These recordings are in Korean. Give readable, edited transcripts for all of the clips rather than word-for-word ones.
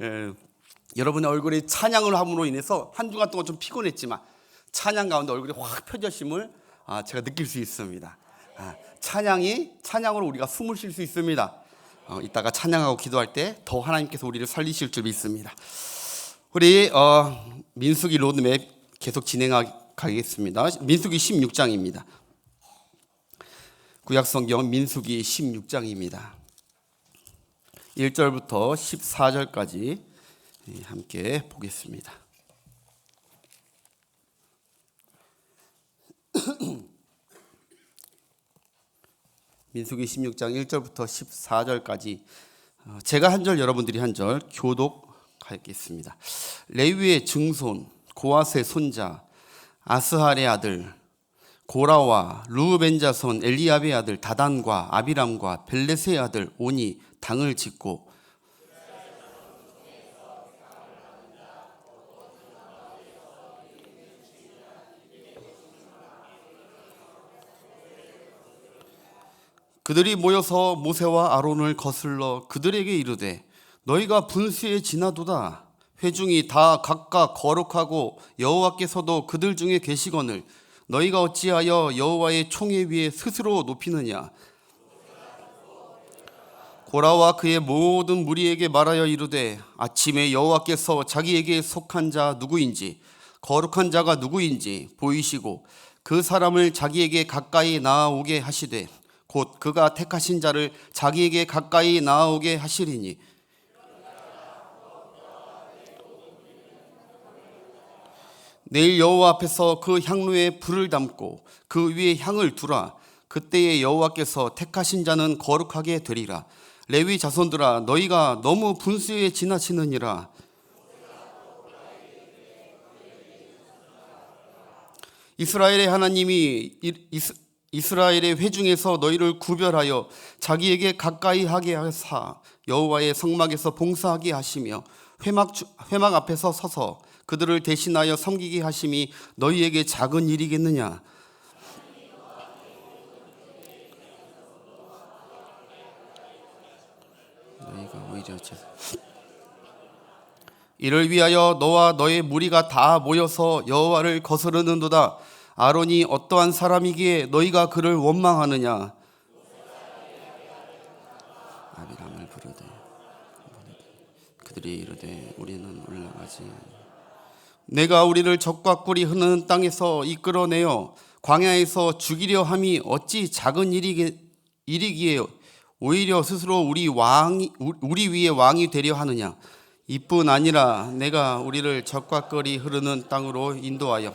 예, 여러분의 얼굴이 찬양을 함으로 인해서 한 주간 동안 좀 피곤했지만 찬양 가운데 얼굴이 확 펴졌음을 제가 느낄 수 있습니다. 찬양으로 우리가 숨을 쉴 수 있습니다. 이따가 찬양하고 기도할 때 더 하나님께서 우리를 살리실 줄 믿습니다. 우리 민수기 로드맵 계속 진행하겠습니다. 민수기 16장입니다. 구약성경 민수기 16장입니다. 1절부터 14절까지 함께 보겠습니다. 민수기 16장 1절부터 14절까지 제가 한 절 여러분들이 한 절 교독하겠습니다. 레위의 증손 고아스의 손자 아스할의 아들 고라와 르우벤 자손 엘리압의 아들 다단과 아비람과 벨렛의 아들 온이 당을 짓고 그들이 모여서 모세와 아론을 거슬러 그들에게 이르되 너희가 분수에 지나도다. 회중이 다 각각 거룩하고 여호와께서도 그들 중에 계시거늘 너희가 어찌하여 여호와의 총회 위에 스스로 높이느냐. 고라와 그의 모든 무리에게 말하여 이르되 아침에 여호와께서 자기에게 속한 자 누구인지 거룩한 자가 누구인지 보이시고 그 사람을 자기에게 가까이 나아오게 하시되 곧 그가 택하신 자를 자기에게 가까이 나아오게 하시리니 내일 여호와 앞에서 그 향로에 불을 담고 그 위에 향을 두라. 그때에 여호와께서 택하신 자는 거룩하게 되리라. 레위 자손들아 너희가 너무 분수에 지나치느니라. 이스라엘의 하나님이 이스라엘의 회중에서 너희를 구별하여 자기에게 가까이 하게 하사 여호와의 성막에서 봉사하게 하시며 회막 앞에서 서서 그들을 대신하여 섬기게 하심이 너희에게 작은 일이겠느냐. 너희가 오히려 이를 위하여 너와 너의 무리가 다 모여서 여호와를 거스르는도다. 아론이 어떠한 사람이기에 너희가 그를 원망하느냐. 아비람을 부르되 그들이 이르되 우리는 올라가지. 내가 우리를 적과 꿀이 흐르는 땅에서 이끌어내어 광야에서 죽이려 함이 어찌 작은 일이기에 오히려 스스로 우리 위에 왕이 되려 하느냐. 이뿐 아니라 내가 우리를 적과 꿀이 흐르는 땅으로 인도하여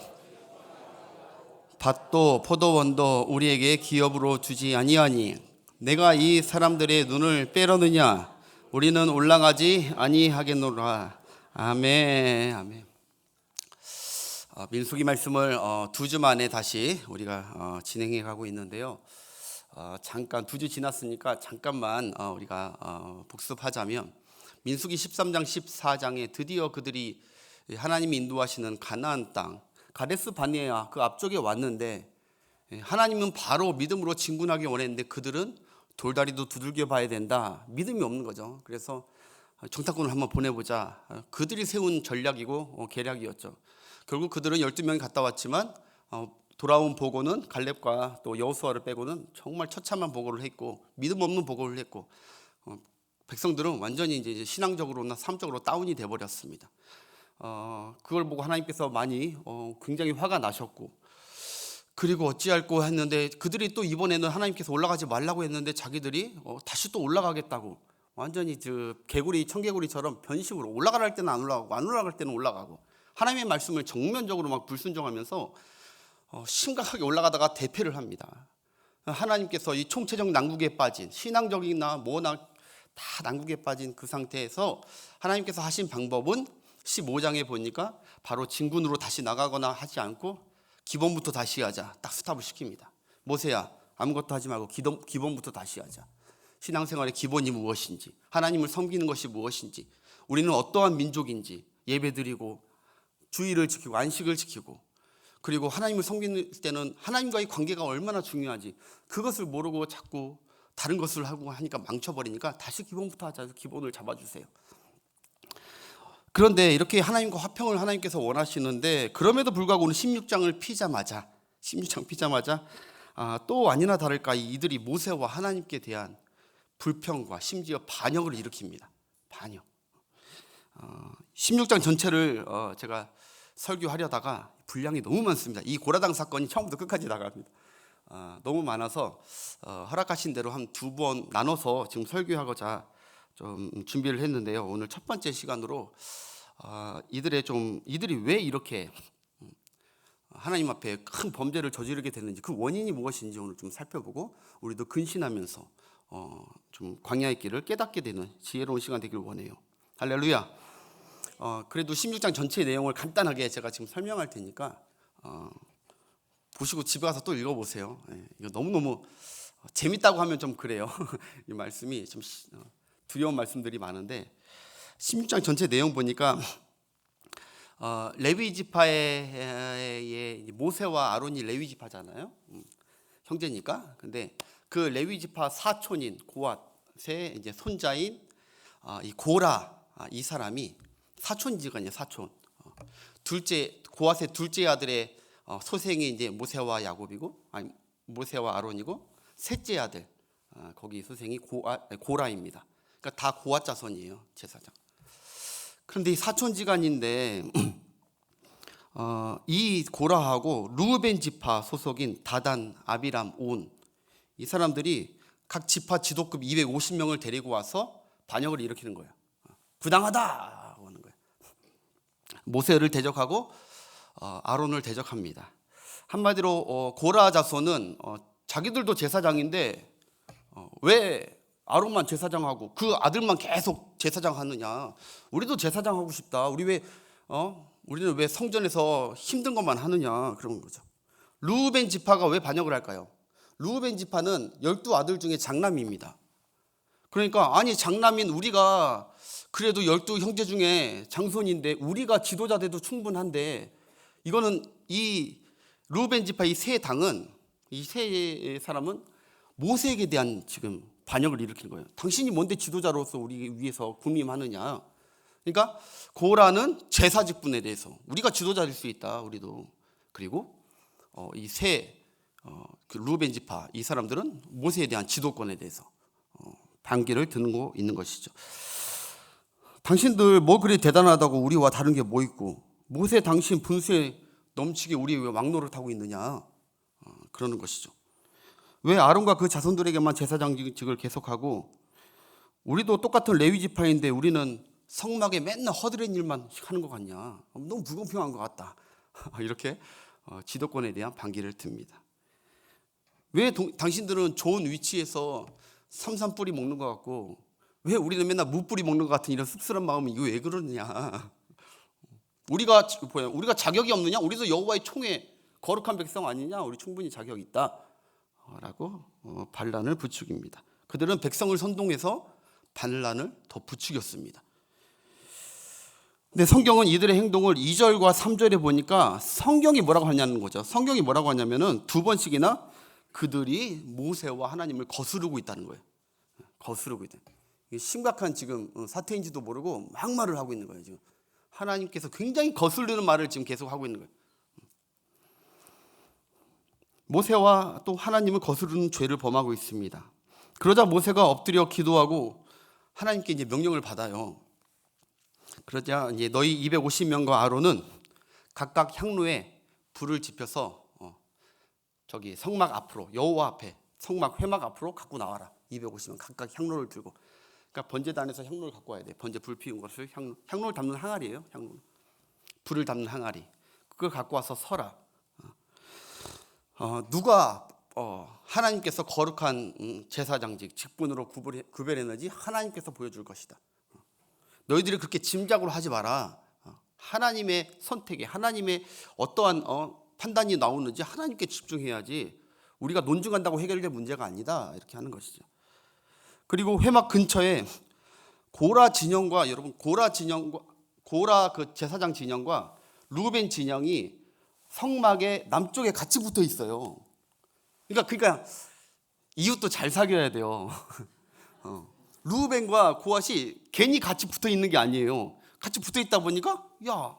밭도 포도원도 우리에게 기업으로 주지 아니하니 내가 이 사람들의 눈을 빼려느냐. 우리는 올라가지 아니하겠노라. 아멘. 아멘. 민수기 말씀을 2주 만에 다시 우리가 진행해 가고 있는데요. 잠깐 2주 지났으니까 잠깐만 우리가 복습하자면 민수기 13장 14장에 드디어 그들이 하나님이 인도하시는 가나안 땅 가데스 바네아 그 앞쪽에 왔는데 하나님은 바로 믿음으로 진군하기 원했는데 그들은 돌다리도 두들겨 봐야 된다. 믿음이 없는 거죠. 그래서 정탐꾼을 한번 보내보자. 그들이 세운 전략이고 계략이었죠. 결국 그들은 12명이 갔다 왔지만 돌아온 보고는 갈렙과 또 여호수아를 빼고는 정말 처참한 보고를 했고 믿음 없는 보고를 했고 백성들은 완전히 이제 신앙적으로나 삶적으로 다운이 돼 버렸습니다. 그걸 보고 하나님께서 많이 굉장히 화가 나셨고 그리고 어찌할꼬 했는데 그들이 또 이번에는 하나님께서 올라가지 말라고 했는데 자기들이 다시 또 올라가겠다고 완전히 개구리 청개구리처럼 변심으로 올라갈 때는 안 올라가고 안 올라갈 때는 올라가고 하나님의 말씀을 정면적으로 막 불순종하면서 심각하게 올라가다가 대패를 합니다. 하나님께서 이 총체적 난국에 빠진 신앙적이나 뭐나 다 난국에 빠진 그 상태에서 하나님께서 하신 방법은 15장에 보니까 바로 진군으로 다시 나가거나 하지 않고 기본부터 다시 하자. 딱 스탑을 시킵니다. 모세야 아무것도 하지 말고 기본부터 다시 하자. 신앙생활의 기본이 무엇인지 하나님을 섬기는 것이 무엇인지 우리는 어떠한 민족인지 예배드리고 주의를 지키고 안식을 지키고 그리고 하나님을 섬기는 때는 하나님과의 관계가 얼마나 중요한지 그것을 모르고 자꾸 다른 것을 하고 하니까 망쳐버리니까 다시 기본부터 하자 해서 기본을 잡아주세요. 그런데 이렇게 하나님과 화평을 하나님께서 원하시는데 그럼에도 불구하고 오늘 16장 피자마자 또 아니나 다를까 이들이 모세와 하나님께 대한 불평과 심지어 반역을 일으킵니다. 반역. 16장 전체를 제가 설교하려다가 분량이 너무 많습니다. 이 고라당 사건이 처음부터 끝까지 나갑니다. 너무 많아서 허락하신 대로 한 2번 나눠서 지금 설교하고자 좀 준비를 했는데요. 오늘 첫 번째 시간으로 이들이 왜 이렇게 하나님 앞에 큰 범죄를 저지르게 됐는지 그 원인이 무엇인지 오늘 좀 살펴보고 우리도 근신하면서 좀 광야의 길을 깨닫게 되는 지혜로운 시간 되길 원해요. 할렐루야. 그래도 16장 전체 내용을 간단하게 제가 지금 설명할 테니까 보시고 집에 가서 또 읽어보세요. 이거 너무너무 재밌다고 하면 좀 그래요. 이 말씀이 좀 두려운 말씀들이 많은데 16장 전체 내용 보니까 레위 지파의 모세와 아론이 레위 지파잖아요. 형제니까. 근데 그 레위 지파 사촌인 고앗의 이제 손자인 이 고라 이 사람이 사촌지간이에요. 사촌. 고앗의 둘째 아들의 소생이 이제 모세와 야곱이고, 모세와 아론이고, 셋째 아들 거기 소생이 고라입니다. 그러니까 다 고앗 자손이에요. 제사장. 그런데 이 사촌지간인데 이 고라하고 루벤 지파 소속인 다단, 아비람, 온 이 사람들이 각 지파 지도급 250명을 데리고 와서 반역을 일으키는 거예요. 부당하다 하는 거예요. 모세를 대적하고 아론을 대적합니다. 한마디로 고라 자손은 자기들도 제사장인데 왜 아론만 제사장하고 그 아들만 계속 제사장하느냐? 우리도 제사장하고 싶다. 우리는 왜 성전에서 힘든 것만 하느냐? 그런 거죠. 루벤 지파가 왜 반역을 할까요? 루벤 지파는 12아들 중에 장남입니다. 그러니까 아니 장남인 우리가 그래도 12형제 중에 장손인데 우리가 지도자 돼도 충분한데 이거는 이 루벤 지파 이 세 당은 이 세 사람은 모세에게 대한 지금 반역을 일으키는 거예요. 당신이 뭔데 지도자로서 우리 위해서 군림하느냐. 그러니까 고라는 제사 직분에 대해서 우리가 지도자 될 수 있다. 우리도. 그리고 이 그 루벤 지파 이 사람들은 모세에 대한 지도권에 대해서 반기를 드는 있는 것이죠. 당신들 뭐 그리 대단하다고 우리와 다른 게 뭐 있고 모세 당신 분수에 넘치게 우리 왜 왕노릇하고 있느냐 그러는 것이죠. 왜 아론과 그 자손들에게만 제사장직을 계속하고 우리도 똑같은 레위 지파인데 우리는 성막에 맨날 허드렛 일만 하는 것 같냐. 너무 불공평한 것 같다. 이렇게 지도권에 대한 반기를 듭니다. 왜 당신들은 좋은 위치에서 삼삼뿌리 먹는 것 같고 왜 우리는 맨날 무뿌리 먹는 것 같은 이런 씁쓸한 마음이 이거 왜 그러느냐. 우리가 자격이 없느냐. 우리도 여호와의 총회 거룩한 백성 아니냐. 우리 충분히 자격이 있다 라고 반란을 부추깁니다. 그들은 백성을 선동해서 반란을 더 부추겼습니다. 근데 성경은 이들의 행동을 2절과 3절에 보니까 성경이 뭐라고 하냐는 거죠. 성경이 뭐라고 하냐면은 2번씩이나 그들이 모세와 하나님을 거스르고 있다는 거예요. 거스르고 있다. 심각한 지금 사태인지도 모르고 막말을 하고 있는 거예요. 지금 하나님께서 굉장히 거스르는 말을 지금 계속 하고 있는 거예요. 모세와 또 하나님을 거스르는 죄를 범하고 있습니다. 그러자 모세가 엎드려 기도하고 하나님께 이제 명령을 받아요. 그러자 이제 너희 250명과 아론은 각각 향로에 불을 지펴서 저기 성막 앞으로 여호와 앞에 성막 회막 앞으로 갖고 나와라. 250명 각각 향로를 들고. 그러니까 번제단에서 향로를 갖고 와야 돼. 번제 불 피운 것을 향로를 담는 항아리예요. 향로. 불을 담는 항아리. 그걸 갖고 와서 서라. 누가 하나님께서 거룩한 제사장직 직분으로 구별했는지 하나님께서 보여줄 것이다. 너희들이 그렇게 짐작으로 하지 마라. 하나님의 선택에 하나님의 어떠한 판단이 나오는지 하나님께 집중해야지 우리가 논증한다고 해결될 문제가 아니다. 이렇게 하는 것이죠. 그리고 회막 근처에 고라 진영과 여러분 고라 그 제사장 진영과 루벤 진영이 성막의 남쪽에 같이 붙어 있어요. 그러니까 이웃도 잘 사귀어야 돼요. 루벤과 고앗이 괜히 같이 붙어 있는 게 아니에요. 같이 붙어 있다 보니까 야,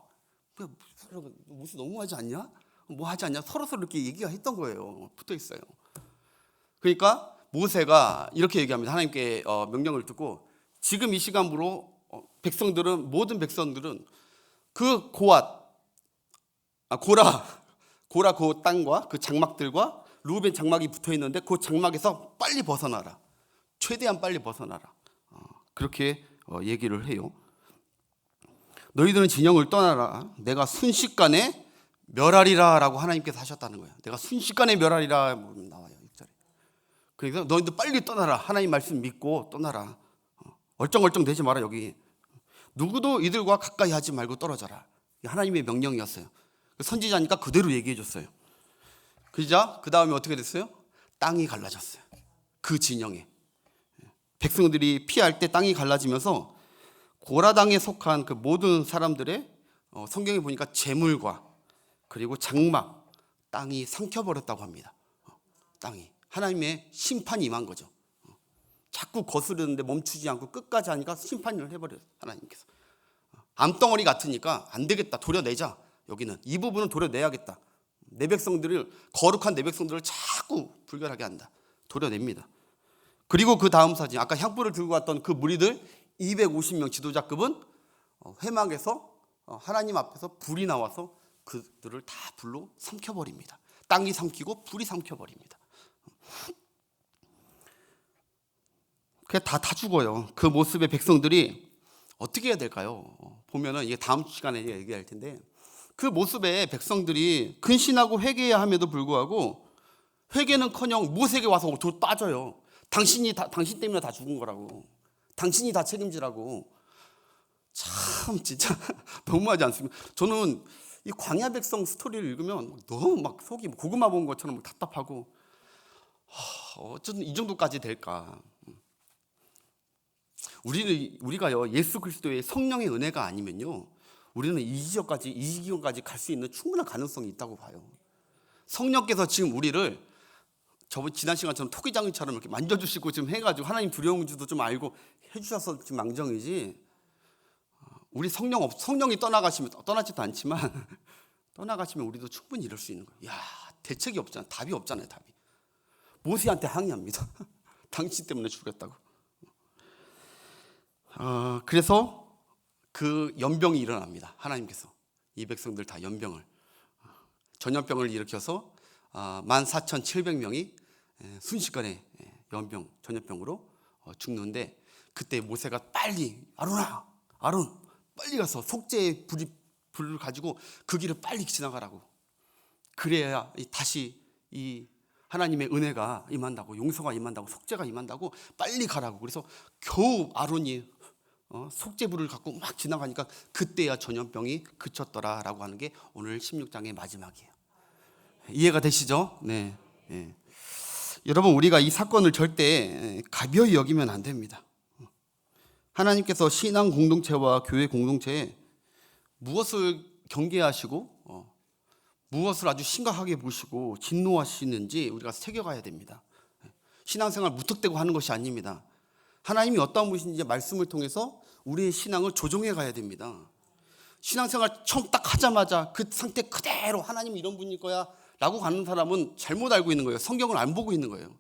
무슨 너무하지 않냐? 뭐 하지 않냐? 서로 이렇게 얘기가 했던 거예요. 붙어 있어요. 그러니까 모세가 이렇게 얘기합니다. 하나님께 명령을 듣고 지금 이 시간으로 모든 백성들은 그 고라 그 땅과 그 장막들과 루벤 장막이 붙어 있는데 그 장막에서 빨리 벗어나라. 최대한 빨리 벗어나라. 그렇게 얘기를 해요. 너희들은 진영을 떠나라. 내가 순식간에 멸하리라라고 하나님께서 하셨다는 거예요. 내가 순식간에 멸하리라 나와요. 6절에. 그래서 너희들 빨리 떠나라. 하나님 말씀 믿고 떠나라. 얼쩡얼쩡 되지 마라. 여기 누구도 이들과 가까이 하지 말고 떨어져라. 하나님의 명령이었어요. 선지자니까 그대로 얘기해 줬어요. 그러자 그 다음에 어떻게 됐어요? 땅이 갈라졌어요. 그 진영에 백성들이 피할 때 땅이 갈라지면서 고라 당에 속한 그 모든 사람들의 성경에 보니까 재물과 그리고 장막, 땅이 삼켜버렸다고 합니다. 땅이 하나님의 심판이 임한 거죠. 자꾸 거스르는데 멈추지 않고 끝까지 하니까 심판을 해버려요. 하나님께서 암덩어리 같으니까 안 되겠다, 도려내자. 여기는 이 부분은 도려내야겠다. 내 백성들을, 거룩한 내 백성들을 자꾸 불결하게 한다. 도려냅니다. 그리고 그 다음 사진, 아까 향불을 들고 왔던 그 무리들 250명 지도자급은 회막에서 하나님 앞에서 불이 나와서 그들을 다 불로 삼켜버립니다. 땅이 삼키고 불이 삼켜버립니다. 그게 다 죽어요. 그 모습의 백성들이 어떻게 해야 될까요? 보면은 이게 다음 시간에 얘기할 텐데 그 모습의 백성들이 근신하고 회개해야 함에도 불구하고 회개는커녕 모세에게 와서 돌 따져요. 당신 때문에 다 죽은 거라고. 당신이 다 책임지라고. 참 진짜 너무하지 않습니까? 저는 이 광야 백성 스토리를 읽으면 너무 막 속이 고구마 본 것처럼 답답하고 어쩌면 이 정도까지 될까? 우리가요 예수 그리스도의 성령의 은혜가 아니면요 우리는 이 지경까지 갈 수 있는 충분한 가능성이 있다고 봐요. 성령께서 지금 우리를 지난 시간처럼 토기장이처럼 이렇게 만져주시고 지금 해가지고 하나님 두려움지도 좀 알고 해주셔서 지금 망정이지. 우리 성령이 떠나지도 않지만 떠나가시면 우리도 충분히 이럴 수 있는 거예요. 야, 대책이 없잖아요. 답이 없잖아요. 답이. 모세한테 항의합니다. 당신 때문에 죽였다고. 그래서 그 연병이 일어납니다. 하나님께서 이 백성들 다 전염병을 일으켜서 14,700명이 순식간에 전염병으로 죽는데 그때 모세가 빨리 아론 빨리 가서 속죄의 불을 가지고 그 길을 빨리 지나가라고. 그래야 다시 이 하나님의 은혜가 임한다고, 용서가 임한다고, 속죄가 임한다고 빨리 가라고. 그래서 겨우 아론이 속죄불을 갖고 막 지나가니까 그때야 전염병이 그쳤더라라고 하는 게 오늘 16장의 마지막이에요. 이해가 되시죠? 네. 네. 여러분 우리가 이 사건을 절대 가벼이 여기면 안 됩니다. 하나님께서 신앙 공동체와 교회 공동체에 무엇을 경계하시고 무엇을 아주 심각하게 보시고 진노하시는지 우리가 새겨가야 됩니다. 신앙생활 무턱대고 하는 것이 아닙니다. 하나님이 어떤 분이신지 말씀을 통해서 우리의 신앙을 조정해 가야 됩니다. 신앙생활 처음 딱 하자마자 그 상태 그대로 하나님 이런 분일 거야 라고 가는 사람은 잘못 알고 있는 거예요. 성경을 안 보고 있는 거예요.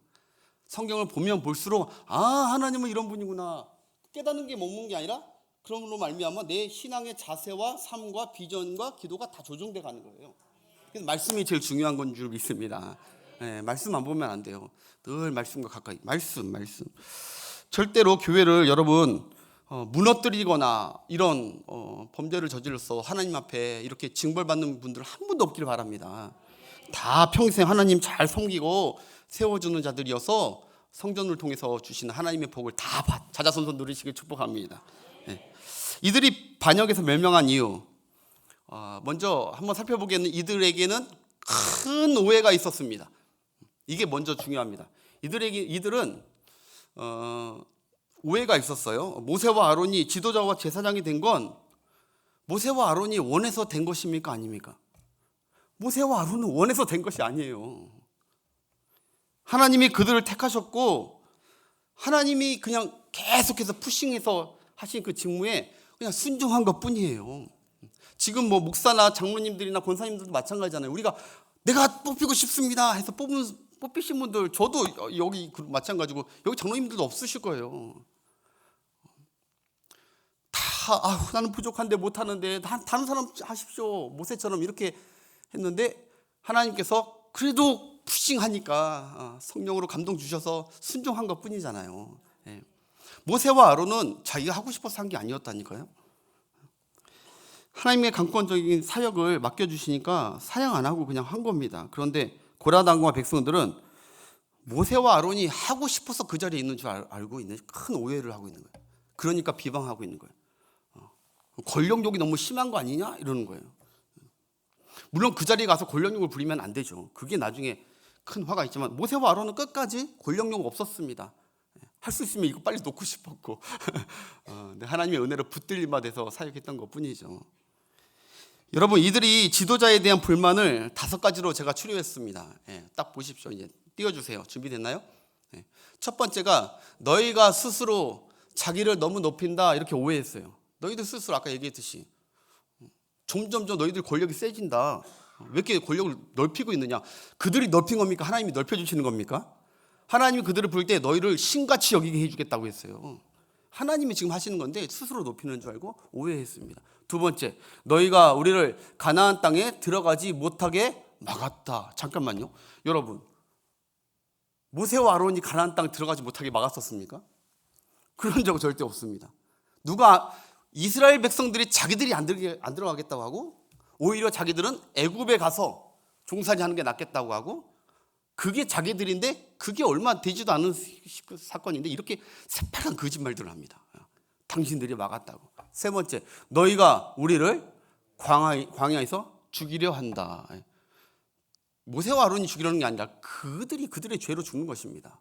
성경을 보면 볼수록 하나님은 이런 분이구나 깨닫는 게 머무는 게 아니라 그럼으로 말미암아 내 신앙의 자세와 삶과 비전과 기도가 다 조정돼 가는 거예요. 그래서 말씀이 제일 중요한 건 줄 믿습니다. 네, 말씀 안 보면 안 돼요. 늘 말씀과 가까이 말씀. 절대로 교회를 여러분 무너뜨리거나 이런 범죄를 저질러서 하나님 앞에 이렇게 징벌받는 분들 한 분도 없기를 바랍니다. 다 평생 하나님 잘 섬기고 세워주는 자들이어서 성전을 통해서 주시는 하나님의 복을 다 자자손손 누리시길 축복합니다. 네. 이들이 반역에서 멸망한 이유 먼저 한번 살펴보겠는 이들에게는 큰 오해가 있었습니다. 이게 먼저 중요합니다. 이들은 오해가 있었어요. 모세와 아론이 지도자와 제사장이 된 건 모세와 아론이 원해서 된 것입니까? 아닙니까? 모세와 아론은 원해서 된 것이 아니에요. 하나님이 그들을 택하셨고 하나님이 그냥 계속해서 푸싱해서 하신 그 직무에 그냥 순종한 것뿐이에요. 지금 뭐 목사나 장로님들이나 권사님들도 마찬가지잖아요. 우리가 내가 뽑히고 싶습니다 해서 뽑히신 분들, 저도 여기 마찬가지고 여기 장로님들도 없으실 거예요. 다 나는 부족한데 못하는데 다른 사람 하십시오 모세처럼 이렇게 했는데 하나님께서 그래도 푸싱하니까 성령으로 감동 주셔서 순종한 것뿐이잖아요. 모세와 아론은 자기가 하고 싶어서 한 게 아니었다니까요. 하나님의 강권적인 사역을 맡겨주시니까 사양 안 하고 그냥 한 겁니다. 그런데 고라당과 백성들은 모세와 아론이 하고 싶어서 그 자리에 있는 줄 알고 있는 큰 오해를 하고 있는 거예요. 그러니까 비방하고 있는 거예요. 권력욕이 너무 심한 거 아니냐 이러는 거예요. 물론 그 자리에 가서 권력욕을 부리면 안 되죠. 그게 나중에 큰 화가 있지만 모세와 아론은 끝까지 권력욕 없었습니다. 할 수 있으면 이거 빨리 놓고 싶었고 근데 하나님의 은혜로 붙들림바 돼서 사역했던 것뿐이죠. 여러분, 이들이 지도자에 대한 불만을 5가지로 제가 추려했습니다. 딱 보십시오. 이제 띄워주세요. 준비됐나요? 첫 번째가 너희가 스스로 자기를 너무 높인다 이렇게 오해했어요. 너희들 스스로 아까 얘기했듯이 점점점 너희들 권력이 세진다. 왜 이렇게 권력을 넓히고 있느냐? 그들이 넓힌 겁니까? 하나님이 넓혀주시는 겁니까? 하나님이 그들을 부를 때 너희를 신같이 여기게 해주겠다고 했어요. 하나님이 지금 하시는 건데 스스로 높이는 줄 알고 오해했습니다. 두 번째, 너희가 우리를 가나안 땅에 들어가지 못하게 막았다. 잠깐만요. 여러분, 모세와 아론이 가나안 땅 들어가지 못하게 막았었습니까? 그런 적 절대 없습니다. 누가 이스라엘 백성들이 자기들이 안 들어가겠다고 하고 오히려 자기들은 애굽에 가서 종살이 하는 게 낫겠다고 하고 그게 자기들인데 그게 얼마 되지도 않은 사건인데 이렇게 새파란 거짓말들을 합니다. 당신들이 막았다고. 세 번째, 너희가 우리를 광야에서 죽이려 한다. 모세와 아론이 죽이려는 게 아니라 그들의 죄로 죽는 것입니다.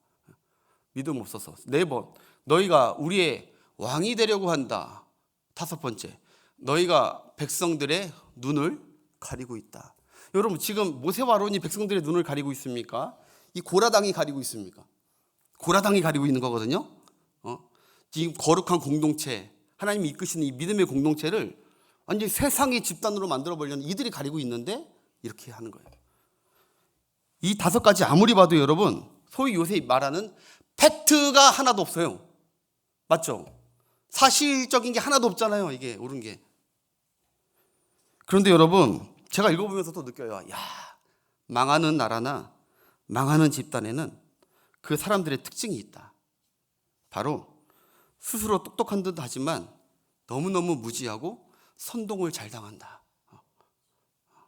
믿음 없어서. 네 번, 너희가 우리의 왕이 되려고 한다. 다섯 번째, 너희가 백성들의 눈을 가리고 있다. 여러분, 지금 모세와 아론이 백성들의 눈을 가리고 있습니까? 이 고라당이 가리고 있습니까? 고라당이 가리고 있는 거거든요. 지금 거룩한 공동체, 하나님이 이끄시는 이 믿음의 공동체를 완전히 세상의 집단으로 만들어버리려는 이들이 가리고 있는데 이렇게 하는 거예요. 이 5가지 아무리 봐도 여러분, 소위 요새 말하는 팩트가 하나도 없어요. 맞죠? 사실적인 게 하나도 없잖아요. 이게 옳은 게. 그런데 여러분, 제가 읽어보면서도 느껴요. 망하는 나라나 망하는 집단에는 그 사람들의 특징이 있다. 바로 스스로 똑똑한 듯 하지만 너무너무 무지하고 선동을 잘 당한다.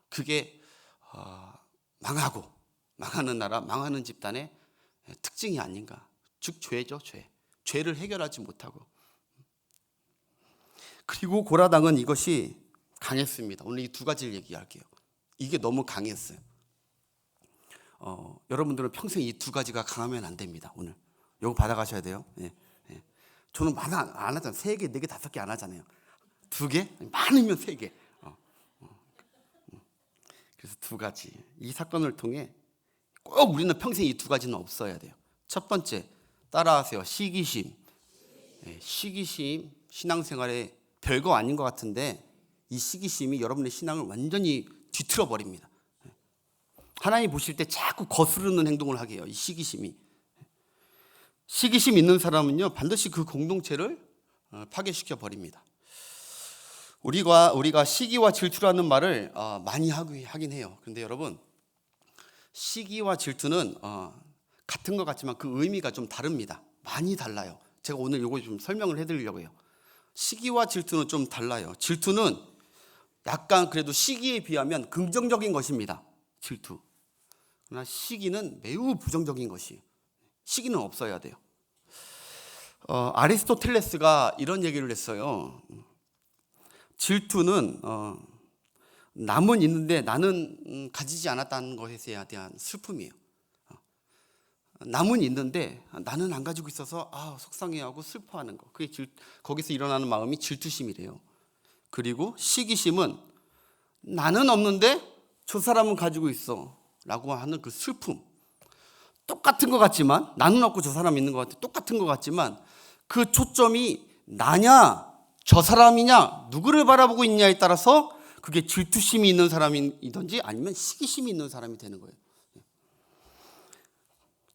그게 망하는 나라, 망하는 집단의 특징이 아닌가. 즉 죄죠, 죄. 죄를 해결하지 못하고. 그리고 고라당은 이것이 강했습니다. 오늘 이 2가지를 얘기할게요. 이게 너무 강했어요. 여러분들은 평생 이 2가지가 강하면 안 됩니다. 오늘 이거 받아가셔야 돼요. 저는 많아 안 하잖아요. 3개, 4개, 5개 안 하잖아요. 2개? 많으면 3개. 그래서 2가지. 이 사건을 통해 꼭 우리는 평생 이 2가지는 없어야 돼요. 첫 번째, 따라하세요. 시기심. 시기심, 신앙생활에 별거 아닌 것 같은데 이 시기심이 여러분의 신앙을 완전히 뒤틀어 버립니다. 하나님 보실 때 자꾸 거스르는 행동을 하게 해요. 이 시기심이. 시기심 있는 사람은요, 반드시 그 공동체를 파괴시켜 버립니다. 우리가 시기와 질투라는 말을 많이 하긴 해요. 그런데 여러분, 시기와 질투는 같은 것 같지만 그 의미가 좀 다릅니다. 많이 달라요. 제가 오늘 이거 좀 설명을 해드리려고 해요. 시기와 질투는 좀 달라요. 질투는 약간 그래도 시기에 비하면 긍정적인 것입니다. 질투. 그러나 시기는 매우 부정적인 것이에요. 시기는 없어야 돼요. 아리스토텔레스가 이런 얘기를 했어요. 질투는 남은 있는데 나는 가지지 않았다는 것에 대한 슬픔이에요. 남은 있는데 나는 안 가지고 있어서 속상해하고 슬퍼하는 거. 그게 거기서 일어나는 마음이 질투심이래요. 그리고 시기심은 나는 없는데 저 사람은 가지고 있어 라고 하는 그 슬픔. 똑같은 것 같지만, 나는 없고 저 사람 있는 것 같아. 똑같은 것 같지만 그 초점이 나냐 저 사람이냐 누구를 바라보고 있냐에 따라서 그게 질투심이 있는 사람이든지 아니면 시기심이 있는 사람이 되는 거예요.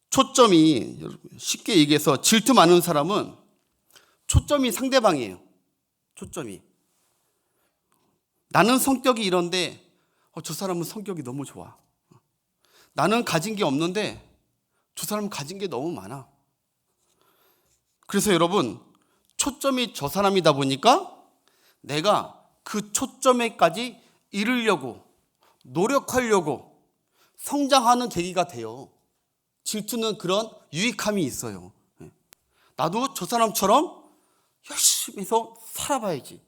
초점이, 쉽게 얘기해서 질투 많은 사람은 초점이 상대방이에요. 초점이. 나는 성격이 이런데 저 사람은 성격이 너무 좋아. 나는 가진 게 없는데 저 사람은 가진 게 너무 많아. 그래서 여러분, 초점이 저 사람이다 보니까 내가 그 초점에까지 이르려고 노력하려고 성장하는 계기가 돼요. 질투는 그런 유익함이 있어요. 나도 저 사람처럼 열심히 해서 살아봐야지.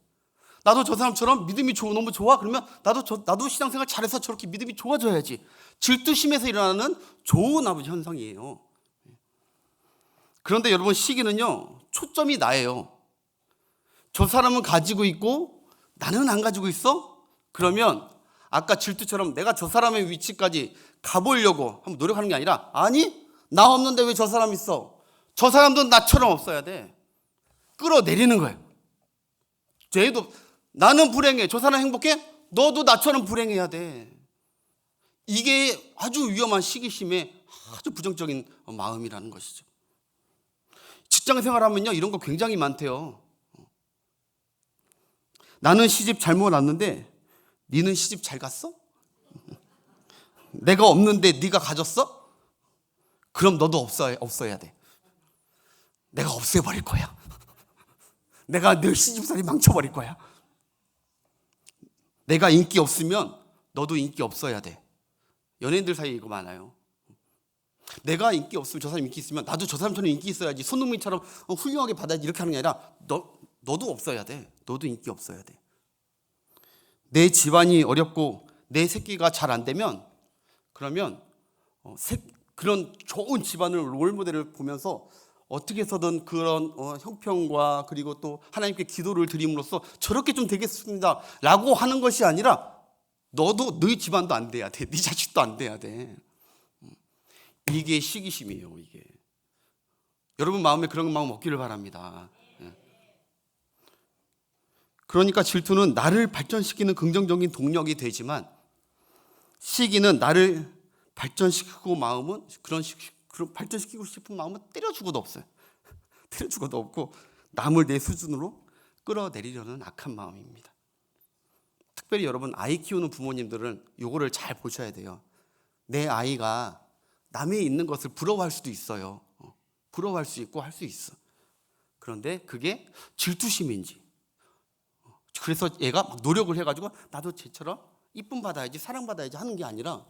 나도 저 사람처럼 믿음이 너무 좋아. 그러면 나도 신앙생활 잘해서 저렇게 믿음이 좋아져야지. 질투심에서 일어나는 좋은 현상이에요. 그런데 여러분, 시기는요, 초점이 나예요. 저 사람은 가지고 있고 나는 안 가지고 있어? 그러면 아까 질투처럼 내가 저 사람의 위치까지 가보려고 한번 노력하는 게 아니라, 아니, 나 없는데 왜 저 사람 있어? 저 사람도 나처럼 없어야 돼. 끌어내리는 거예요. 쟤도 나는 불행해. 저 사람 행복해? 너도 나처럼 불행해야 돼. 이게 아주 위험한 시기심의 아주 부정적인 마음이라는 것이죠. 직장 생활하면요, 이런 거 굉장히 많대요. 나는 시집 잘못 왔는데 니는 시집 잘 갔어? 내가 없는데 네가 가졌어? 그럼 너도 없어야 돼. 내가 없애버릴 거야. 내가 늘 시집살이 망쳐버릴 거야. 내가 인기 없으면 너도 인기 없어야 돼. 연예인들 사이에 이거 많아요. 내가 인기 없으면 저 사람 인기 있으면 나도 저 사람처럼 인기 있어야지. 손흥민처럼 훌륭하게 받아야지. 이렇게 하는 게 아니라 너도 없어야 돼. 너도 인기 없어야 돼. 내 집안이 어렵고 내 새끼가 잘 안 되면, 그러면 그런 좋은 집안을 롤모델을 보면서 어떻게 해서든 그런 형평과 그리고 또 하나님께 기도를 드림으로써 저렇게 좀 되겠습니다 라고 하는 것이 아니라, 너도 너희 집안도 안 돼야 돼. 네 자식도 안 돼야 돼. 이게 시기심이에요. 이게 여러분 마음에 그런 마음 없기를 바랍니다. 그러니까 질투는 나를 발전시키는 긍정적인 동력이 되지만, 시기는 나를 발전시키고 마음은 그런 발전시키고 싶은 마음은 때려주고도 없어요. 때려주고도 없고 남을 내 수준으로 끌어내리려는 악한 마음입니다. 특별히 여러분, 아이 키우는 부모님들은 요거를 잘 보셔야 돼요. 내 아이가 남의 있는 것을 부러워할 수도 있어요. 부러워할 수 있고 할 수 있어. 그런데 그게 질투심인지, 그래서 얘가 막 노력을 해가지고 나도 쟤처럼 이쁨 받아야지, 사랑 받아야지 하는 게 아니라,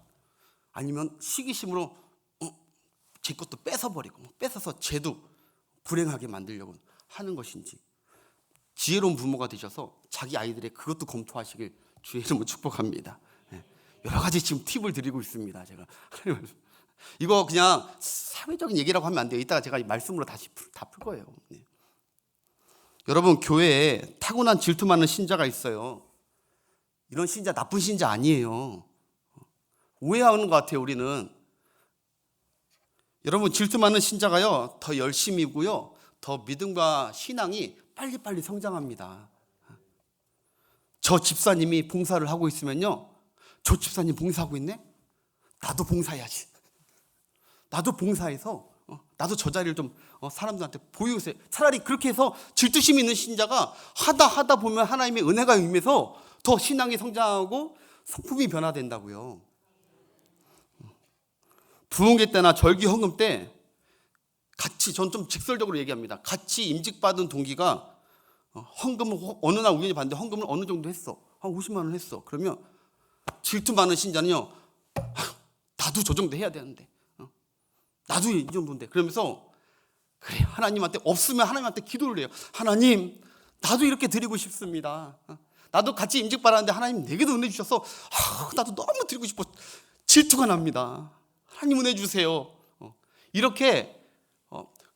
아니면 시기심으로 제 것도 뺏어버리고 뺏어서 쟤도 불행하게 만들려고 하는 것인지, 지혜로운 부모가 되셔서 자기 아이들의 그것도 검토하시길 주의 이름으로 축복합니다. 여러 가지 지금 팁을 드리고 있습니다. 제가 이거 그냥 사회적인 얘기라고 하면 안 돼요. 이따가 제가 말씀으로 다시 다 풀 거예요. 여러분, 교회에 타고난 질투 많은 신자가 있어요. 이런 신자 나쁜 신자 아니에요. 오해하는 것 같아요, 우리는. 여러분, 질투 많은 신자가요, 더 열심이고요, 더 믿음과 신앙이 빨리빨리 성장합니다. 저 집사님이 봉사를 하고 있으면요, 저 집사님 봉사하고 있네? 나도 봉사해야지. 나도 봉사해서 나도 저 자리를 좀 사람들한테 보여주세요. 차라리 그렇게 해서 질투심 있는 신자가 하다 보면 하나님의 은혜가 임해서 더 신앙이 성장하고 성품이 변화된다고요. 부흥회 때나 절기 헌금 때 같이, 전 좀 직설적으로 얘기합니다. 같이 임직받은 동기가 헌금을 어느 날 우연히 봤는데 헌금을 어느 정도 했어. 한 50만 원 했어. 그러면 질투 많은 신자는요, 나도 저 정도 해야 되는데, 나도 이 정도인데, 그러면서 그래, 하나님한테 없으면 하나님한테 기도를 해요. 하나님, 나도 이렇게 드리고 싶습니다. 나도 같이 임직받았는데 하나님 내게도 은혜 주셔서 나도 너무 드리고 싶어. 질투가 납니다. 하나님 은혜 주세요. 이렇게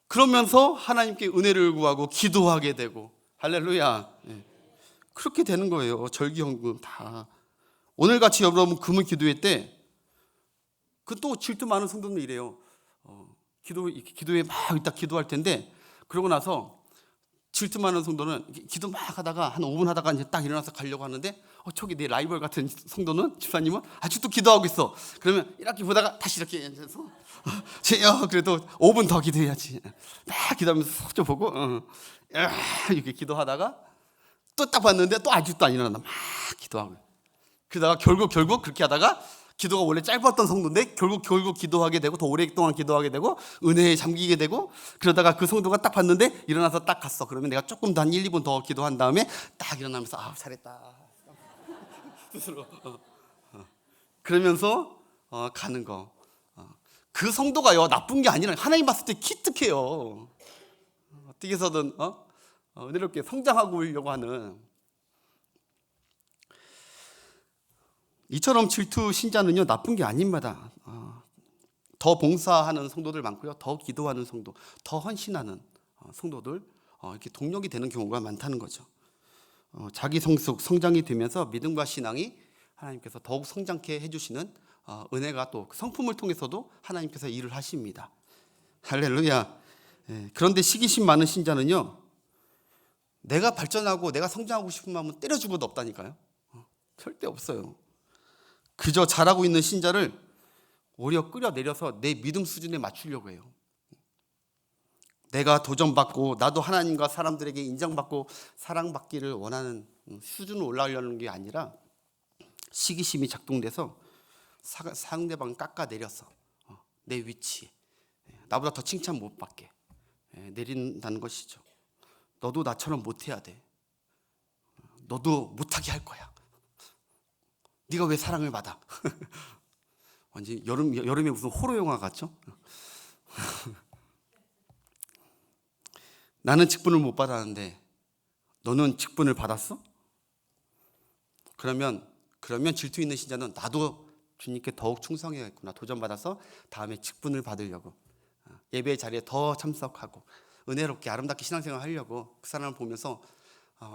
그러면서 하나님께 은혜를 구하고 기도하게 되고, 할렐루야. 그렇게 되는 거예요. 절기헌금 다. 오늘같이 여러분 금을 기도회 때, 그 또 질투 많은 성도는 이래요. 기도에 막 이따 기도할 텐데, 그러고 나서 질투 많은 성도는 기도 막 하다가 한 5분 하다가 이제 딱 일어나서 가려고 하는데, 저기 내 라이벌 같은 성도는, 집사님은 아직도 기도하고 있어. 그러면 이렇게 보다가 다시 이렇게 앉아서 그래도 5분 더 기도해야지. 막 기도하면서 속 좀 보고 이렇게 기도하다가 또 딱 봤는데 또 아직도 안 일어난다. 막 기도하고. 그러다가 결국 그렇게 하다가 기도가 원래 짧았던 성도인데 결국 기도하게 되고 더 오랫동안 기도하게 되고 은혜에 잠기게 되고, 그러다가 그 성도가 딱 봤는데 일어나서 딱 갔어. 그러면 내가 조금 더 한 1, 2분 더 기도한 다음에 딱 일어나면서 잘했다 스스로 그러면서 가는 거. 그 성도가요 나쁜 게 아니라 하나님 봤을 때 기특해요. 어떻게 해서든 은혜롭게 성장하고 오려고 하는. 이처럼 질투 신자는요 나쁜 게 아닙니다. 더 봉사하는 성도들 많고요, 더 기도하는 성도, 더 헌신하는 성도들, 이렇게 동력이 되는 경우가 많다는 거죠. 자기 성장이 되면서 믿음과 신앙이 하나님께서 더욱 성장케 해주시는 은혜가 또 성품을 통해서도 하나님께서 일을 하십니다. 할렐루야. 그런데 시기심 많은 신자는요, 내가 발전하고 내가 성장하고 싶은 마음은 때려 죽어도 없다니까요. 절대 없어요. 그저 잘하고 있는 신자를 오히려 끌어내려서 내 믿음 수준에 맞추려고 해요. 내가 도전받고 나도 하나님과 사람들에게 인정받고 사랑받기를 원하는 수준으로 올라가려는 게 아니라, 시기심이 작동돼서 상대방을 깎아내려서 내 위치, 나보다 더 칭찬 못 받게 내린다는 것이죠. 너도 나처럼 못해야 돼. 너도 못하게 할 거야. 네가 왜 사랑을 받아? 완전 여름에 무슨 호러 영화 같죠? 나는 직분을 못 받았는데 너는 직분을 받았어? 그러면 질투 있는 신자는 나도 주님께 더욱 충성해야겠구나. 도전받아서 다음에 직분을 받으려고 예배 자리에 더 참석하고 은혜롭게 아름답게 신앙생활 하려고 그 사람을 보면서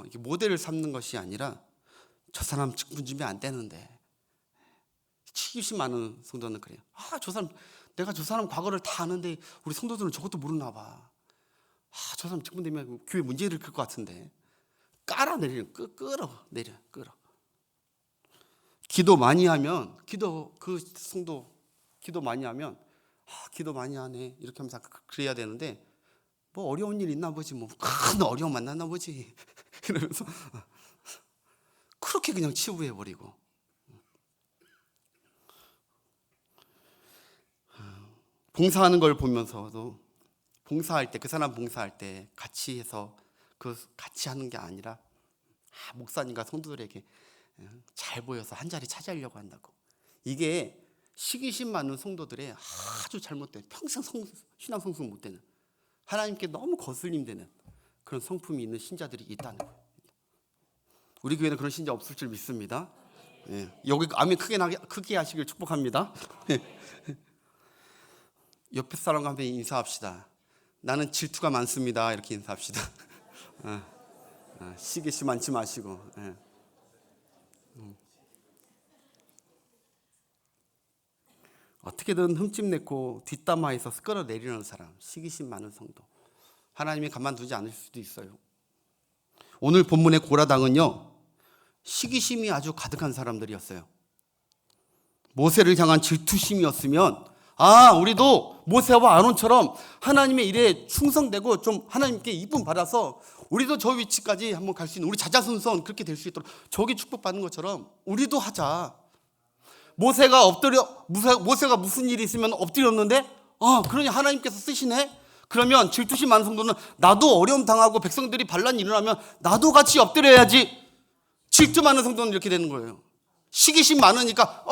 이게 모델을 삼는 것이 아니라, 저 사람 직분 주면 안 되는데. 시기심 많은 성도는 그래요. 내가 저 사람 과거를 다 아는데 우리 성도들은 저것도 모르나 봐. 저 사람 직분 되면 교회 문제 일으킬 것 같은데. 깔아내리는, 끌어. 기도 많이 하면, 그 성도 기도 많이 하면 기도 많이 하네 이렇게 하면서 그래야 되는데, 뭐 어려운 일 있나 보지, 뭐 큰 어려움 만났나 보지 이러면서 그렇게 그냥 치부해버리고. 봉사하는 걸 보면서도 봉사할 때, 그 사람 봉사할 때 같이 해서 같이 하는 게 아니라 목사님과 성도들에게 잘 보여서 한 자리 차지하려고 한다고. 이게 시기심 많은 성도들의 아주 잘못된, 평생 신앙 성숙 못 되는, 하나님께 너무 거슬림 되는 그런 성품이 있는 신자들이 있다는 거예요. 우리 교회는 그런 신자 없을 줄 믿습니다. 여기 아멘 크게 하시길 축복합니다. 옆에 사람과 함께 인사합시다. 나는 질투가 많습니다. 이렇게 인사합시다. 시기심 많지 마시고. 어떻게든 흠집내고 뒷담화해서 끌어내리는 사람, 시기심 많은 성도, 하나님이 가만두지 않을 수도 있어요. 오늘 본문의 고라당은요, 시기심이 아주 가득한 사람들이었어요. 모세를 향한 질투심이었으면, 우리도 모세와 아론처럼 하나님의 일에 충성되고 좀 하나님께 이쁨 받아서 우리도 저 위치까지 한번 갈 수 있는, 우리 자자손손 그렇게 될 수 있도록, 저기 축복받는 것처럼 우리도 하자. 모세가 무슨 일이 있으면 엎드렸는데, 그러니 하나님께서 쓰시네? 그러면 질투심 많은 성도는 나도 어려움 당하고 백성들이 반란이 일어나면 나도 같이 엎드려야지. 질투 많은 성도는 이렇게 되는 거예요. 시기심 많으니까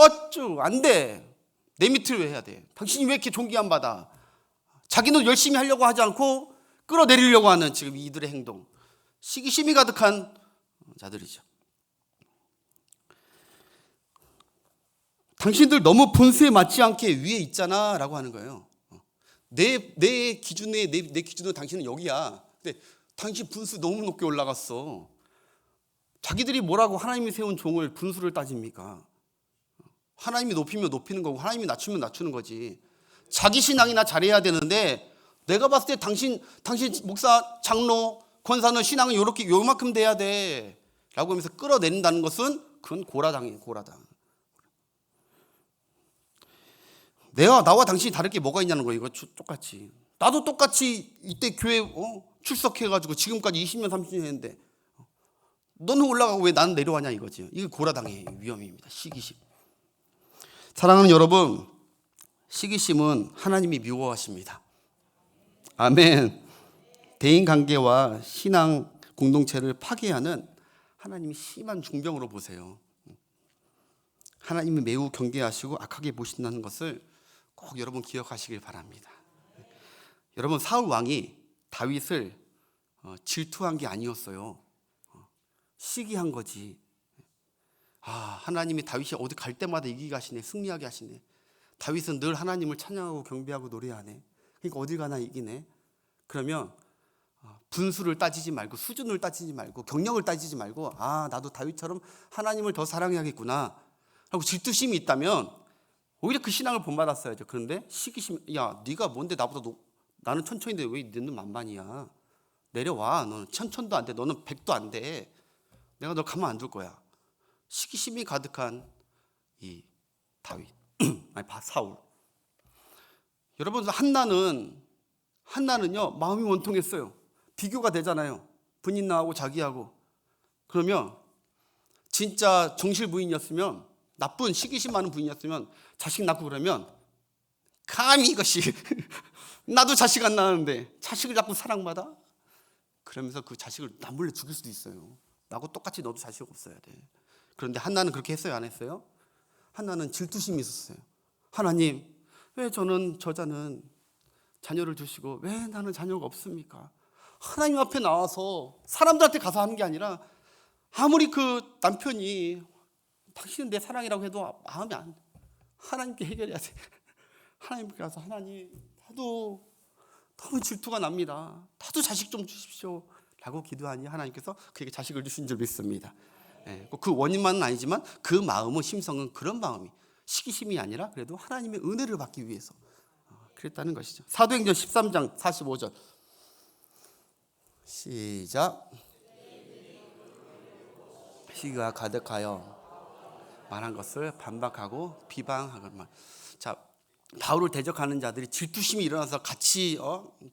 안 돼. 내 밑을 왜 해야 돼? 당신이 왜 이렇게 존귀 안 받아? 자기는 열심히 하려고 하지 않고 끌어내리려고 하는 지금 이들의 행동, 시기심이 가득한 자들이죠. 당신들 너무 분수에 맞지 않게 위에 있잖아 라고 하는 거예요. 내 기준에 당신은 여기야. 근데 당신 분수 너무 높게 올라갔어. 자기들이 뭐라고 하나님이 세운 종을 분수를 따집니까? 하나님이 높이면 높이는 거고 하나님이 낮추면 낮추는 거지. 자기 신앙이나 잘해야 되는데 내가 봤을 때 당신 목사, 장로, 권사는 신앙은 요만큼 돼야 돼 라고 하면서 끌어내린다는 것은 그건 고라당이에요. 고라당. 나와 당신이 다를 게 뭐가 있냐는 거예요. 이거 똑같이. 나도 똑같이 이때 교회 출석해가지고 지금까지 20년 30년 했는데 너는 올라가고 왜 나는 내려가냐 이거지. 이게 고라당의 위험입니다. 시기심. 사랑하는 여러분, 시기심은 하나님이 미워하십니다. 아멘. 대인관계와 신앙 공동체를 파괴하는 하나님이 심한 중병으로 보세요. 하나님이 매우 경계하시고 악하게 보신다는 것을 꼭 여러분 기억하시길 바랍니다. 여러분, 사울 왕이 다윗을 질투한 게 아니었어요. 시기한 거지. 하나님이 다윗이 어디 갈 때마다 이기게 하시네, 승리하게 하시네. 다윗은 늘 하나님을 찬양하고 경배하고 노래하네. 그러니까 어딜 가나 이기네. 그러면 분수를 따지지 말고, 수준을 따지지 말고, 경력을 따지지 말고, 나도 다윗처럼 하나님을 더 사랑해야겠구나 하고 질투심이 있다면 오히려 그 신앙을 본받았어야죠. 그런데 시기심, 야 네가 뭔데 나보다 나는 천천인데 왜 너는 만반이야. 내려와. 너는 천천도 안 돼. 너는 백도 안 돼. 내가 너 가만 안 둘 거야. 시기심이 가득한 이 다윗, 사울. 여러분, 한나는요 마음이 원통했어요. 비교가 되잖아요. 분인 나하고 자기하고. 그러면 진짜 정실 부인이었으면, 나쁜 시기심 많은 부인이었으면 자식 낳고 그러면 감히 이것이 나도 자식 안 낳았는데 자식을 자꾸 사랑받아? 그러면서 그 자식을 남몰래 죽일 수도 있어요. 나하고 똑같이 너도 자식 없어야 돼. 그런데 한나는 그렇게 했어요, 안 했어요? 한나는 질투심이 있었어요. 하나님, 왜 저자는 자녀를 주시고 왜 나는 자녀가 없습니까? 하나님 앞에 나와서 사람들한테 가서 하는 게 아니라, 아무리 그 남편이 당신은 내 사랑이라고 해도 마음이 안 돼. 하나님께 해결해야 돼. 하나님께 가서, 하나님, 나도 너무 질투가 납니다. 나도 자식 좀 주십시오 라고 기도하니 하나님께서 그에게 자식을 주신 줄 믿습니다. 그 원인만은 아니지만 그 마음은, 심성은 그런 마음이, 시기심이 아니라 그래도 하나님의 은혜를 받기 위해서 그랬다는 것이죠. 사도행전 13장 45절 시작. 시기가 가득하여 말한 것을 반박하고 비방하거나. 자, 바울을 대적하는 자들이 질투심이 일어나서 같이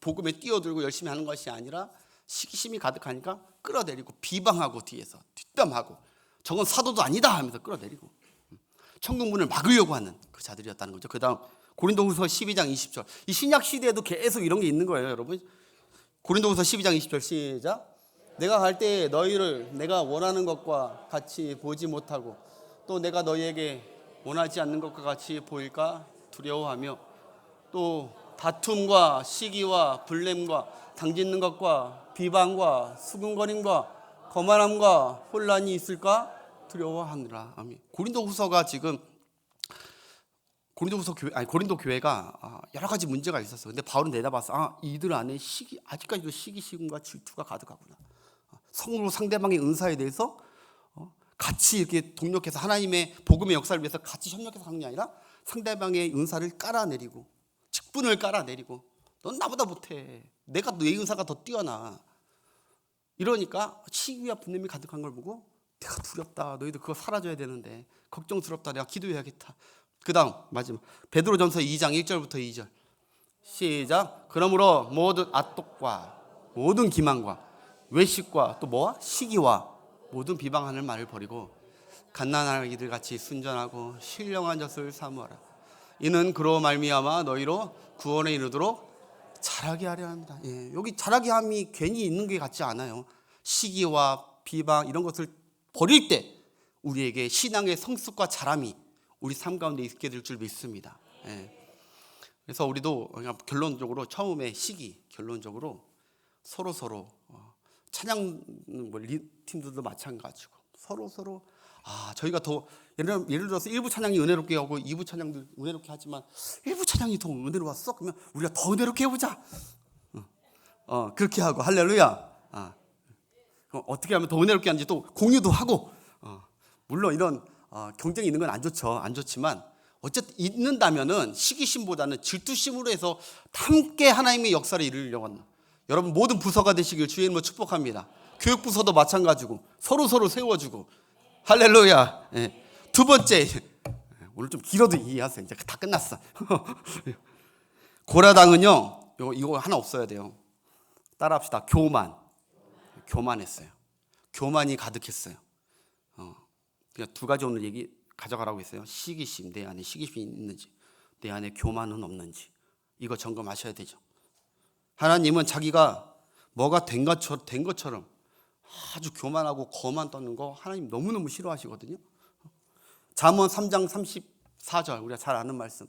복음에 뛰어들고 열심히 하는 것이 아니라 시기심이 가득하니까 끌어내리고 비방하고 뒤에서 뒷담하고, 저건 사도도 아니다 하면서 끌어내리고 천국문을 막으려고 하는 그 자들이었다는 거죠. 그 다음 고린도후서 12장 20절. 이 신약 시대에도 계속 이런 게 있는 거예요, 여러분. 고린도후서 12장 20절 시작. 내가 갈 때 너희를 내가 원하는 것과 같이 보지 못하고 또 내가 너희에게 원하지 않는 것과 같이 보일까 두려워하며, 또 다툼과 시기와 불냄과 당짓는 것과 비방과 수군거림과 거만함과 혼란이 있을까 두려워하느라. 아멘. 고린도후서가 지금 고린도 교회가 여러 가지 문제가 있었어요. 근데 바울은 내다봐서 이들 안에 아직까지도 시기심과 질투가 가득하구나. 성으로 상대방의 은사에 대해서 같이 이렇게 동력해서 하나님의 복음의 역사를 위해서 같이 협력해서 하는 게 아니라 상대방의 은사를 깔아내리고 직분을 깔아내리고, 넌 나보다 못해. 내가 내 은사가 더 뛰어나. 이러니까 시기와 분냄이 가득한 걸 보고 내가 두렵다. 너희들 그거 사라져야 되는데 걱정스럽다. 내가 기도해야겠다. 그 다음 마지막 베드로전서 2장 1절부터 2절 시작. 그러므로 모든 악독과 모든 기만과 외식과 또 뭐와 시기와 모든 비방하는 말을 버리고 갓난아기 이들 같이 순전하고 신령한 젖을 사모하라. 이는 그로 말미암아 너희로 구원에 이르도록 자라게 하려 합니다. 여기 자라게 함이 괜히 있는 게 같지 않아요. 시기와 비방 이런 것을 버릴 때 우리에게 신앙의 성숙과 자람이 우리 삶 가운데 있게 될 줄 믿습니다. 그래서 우리도 결론적으로 처음에 결론적으로 서로 찬양 팀들도 마찬가지고 서로 저희가 더 예를 들어서 1부 찬양이 은혜롭게 하고 2부 찬양도 은혜롭게 하지만 1부 찬양이 더 은혜로웠어? 그러면 우리가 더 은혜롭게 해보자. 그렇게 하고 할렐루야. 어떻게 하면 더 은혜롭게 하는지 또 공유도 하고. 물론 이런 경쟁이 있는 건 안 좋죠. 안 좋지만 어쨌든 있는다면은 시기심보다는 질투심으로 해서 함께 하나님의 역사를 이루려고 한다. 여러분 모든 부서가 되시길 주의 이름으로 축복합니다. 교육부서도 마찬가지고 서로 세워주고 할렐루야. 예. 두 번째, 오늘 좀 길어도 이해하세요. 이제 다 끝났어. 고라당은요, 이거 하나 없어야 돼요. 따라합시다. 교만했어요. 교만이 가득했어요. 그러니까 두 가지 오늘 얘기 가져가라고 했어요. 시기심, 내 안에 시기심이 있는지, 내 안에 교만은 없는지, 이거 점검하셔야 되죠. 하나님은 자기가 뭐가 된 것처럼 아주 교만하고 거만 떠는 거 하나님 너무너무 싫어하시거든요. 잠언 3장 34절, 우리가 잘 아는 말씀.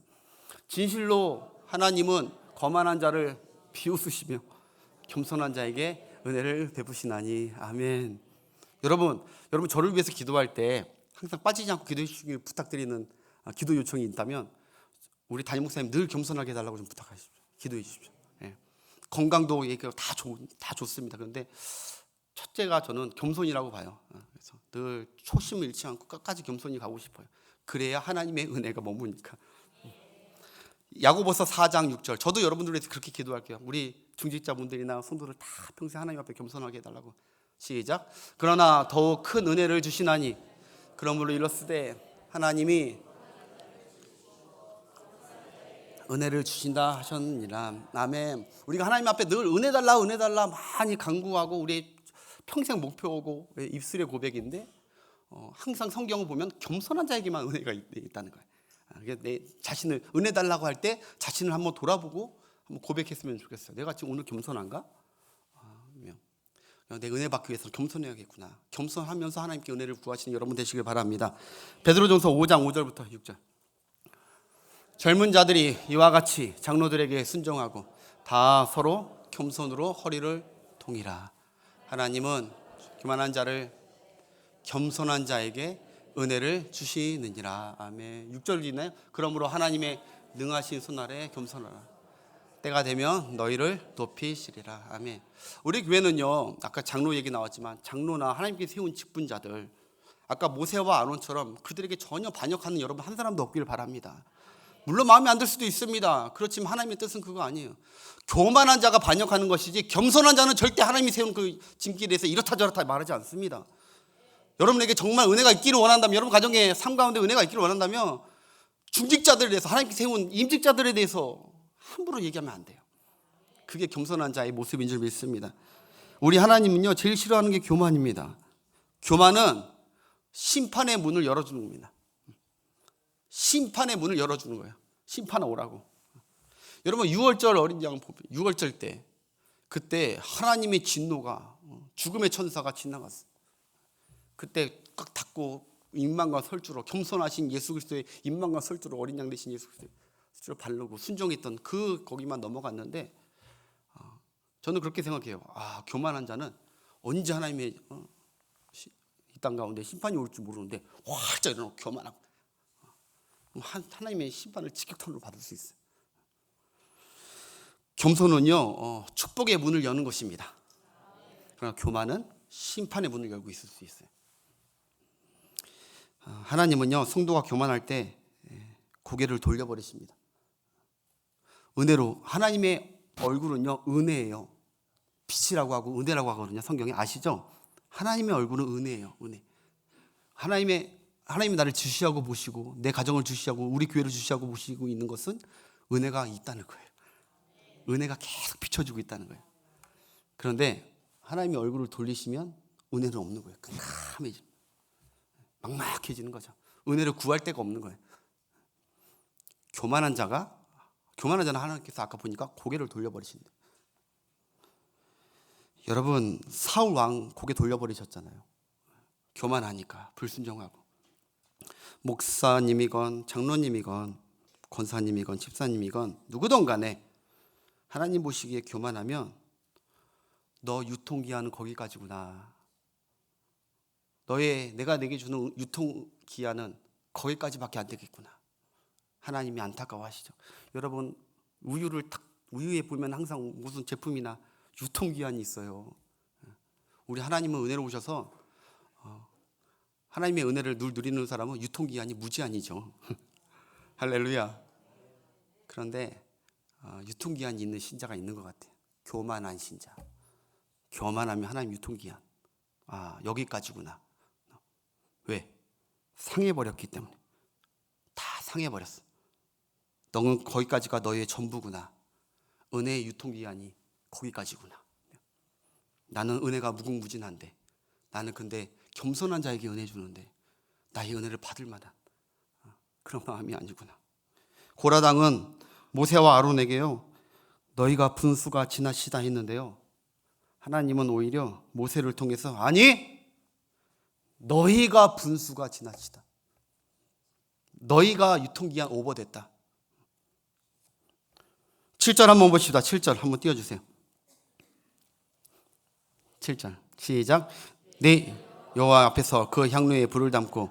진실로 하나님은 거만한 자를 비웃으시며 겸손한 자에게 은혜를 베푸시나니. 아멘. 여러분 저를 위해서 기도할 때 항상 빠지지 않고 기도해 주시길 부탁드리는 기도 요청이 있다면 우리 담임 목사님 늘 겸손하게 해달라고 좀 부탁하십시오. 기도해 주십시오. 예. 건강도 얘기가 다 좋습니다. 그런데 첫째가 저는 겸손이라고 봐요. 그래서 늘 초심을 잃지 않고 끝까지 겸손히 가고 싶어요. 그래야 하나님의 은혜가 머무니까. 야고보서 4장 6절. 저도 여러분들 위해서 그렇게 기도할게요. 우리 중직자분들이나 성도들 다 평생 하나님 앞에 겸손하게 해달라고. 시작. 그러나 더욱 큰 은혜를 주시나니 그러므로 일렀으되 하나님이 은혜를 주신다 하셨느니라. 아멘. 우리가 하나님 앞에 늘 은혜 달라 많이 간구하고 우리 평생 목표고 입술의 고백인데 항상 성경을 보면 겸손한 자에게만 은혜가 있다는 거예요. 내 자신을 은혜 달라고 할 때 자신을 한번 돌아보고 한번 고백했으면 좋겠어요. 내가 지금 오늘 겸손한가? 내 은혜 받기 위해서 겸손해야겠구나. 겸손하면서 하나님께 은혜를 구하시는 여러분 되시길 바랍니다. 베드로전서 5장 5절부터 6절. 젊은 자들이 이와 같이 장로들에게 순종하고 다 서로 겸손으로 허리를 동이라. 하나님은 교만한 자를 겸손한 자에게 은혜를 주시느니라. 아멘. 6절 있나요? 그러므로 하나님의 능하신 손아래 겸손하라. 때가 되면 너희를 높이시리라. 아멘. 우리 교회는요, 아까 장로 얘기 나왔지만 장로나 하나님께 세운 직분자들, 아까 모세와 아론처럼 그들에게 전혀 반역하는 여러분 한 사람도 없기를 바랍니다. 물론 마음에 안 들 수도 있습니다. 그렇지만 하나님의 뜻은 그거 아니에요. 교만한 자가 반역하는 것이지 겸손한 자는 절대 하나님이 세운 그 짐길에서 이렇다 저렇다 말하지 않습니다. 여러분에게 정말 은혜가 있기를 원한다면, 여러분 가정의 삶 가운데 은혜가 있기를 원한다면 중직자들에 대해서, 하나님께 세운 임직자들에 대해서 함부로 얘기하면 안 돼요. 그게 겸손한 자의 모습인 줄 믿습니다. 우리 하나님은요, 제일 싫어하는 게 교만입니다. 교만은 심판의 문을 열어주는 겁니다. 심판의 문을 열어주는 거예요. 심판 오라고. 여러분 6월절 어린 양 보면 6월절 때 그때 하나님의 진노가 죽음의 천사가 지나갔어요. 그때 꽉 닫고 임만과 설주로 겸손하신 예수 그리스도의 임만과 설주로 어린 양 되신 예수 그리스도를 바르고 순종했던 그 거기만 넘어갔는데 저는 그렇게 생각해요. 교만한 자는 언제 하나님의 이 땅 가운데 심판이 올지 모르는데 활짝 일어나고 교만하고 하나님의 심판을 직격탄으로 받을 수 있어요. 겸손은요 축복의 문을 여는 것입니다. 그러나 교만은 심판의 문을 열고 있을 수 있어요. 하나님은요 성도가 교만할 때 고개를 돌려버리십니다. 은혜로. 하나님의 얼굴은요 은혜예요. 빛이라고 하고 은혜라고 하거든요. 성경에 아시죠? 하나님의 얼굴은 은혜예요. 은혜. 하나님이 나를 주시하고 보시고 내 가정을 주시하고 우리 교회를 주시하고 보시고 있는 것은 은혜가 있다는 거예요. 은혜가 계속 비춰주고 있다는 거예요. 그런데 하나님의 얼굴을 돌리시면 은혜는 없는 거예요. 깜깜해지는, 막막해지는 거죠. 은혜를 구할 데가 없는 거예요. 교만한 자는 하나님께서 아까 보니까 고개를 돌려버리신대. 여러분 사울 왕 고개 돌려버리셨잖아요. 교만하니까, 불순종하고. 목사님이건 장로님이건 권사님이건 집사님이건 누구든 간에 하나님 보시기에 교만하면 너 유통기한은 거기까지구나. 내가 내게 주는 유통기한은 거기까지밖에 안 되겠구나. 하나님이 안타까워하시죠. 여러분 우유에 보면 항상 무슨 제품이나 유통기한이 있어요. 우리 하나님은 은혜로우셔서 하나님의 은혜를 늘 누리는 사람은 유통기한이 무제한이죠. 할렐루야. 그런데 유통기한이 있는 신자가 있는 것 같아요. 교만한 신자. 교만하면 하나님 유통기한. 여기까지구나. 왜? 상해버렸기 때문에. 다 상해버렸어. 너는 거기까지가 너의 전부구나. 은혜의 유통기한이 거기까지구나. 나는 은혜가 무궁무진한데, 나는 근데 겸손한 자에게 은혜 주는데 나의 은혜를 받을 만한 그런 마음이 아니구나. 고라당은 모세와 아론에게요, 너희가 분수가 지나시다 했는데요, 하나님은 오히려 모세를 통해서 아니, 너희가 분수가 지나시다. 너희가 유통기한 오버됐다. 7절 한번 봅시다. 7절 한번 띄워주세요. 7절 시작. 네 여호와 앞에서 그 향로에 불을 담고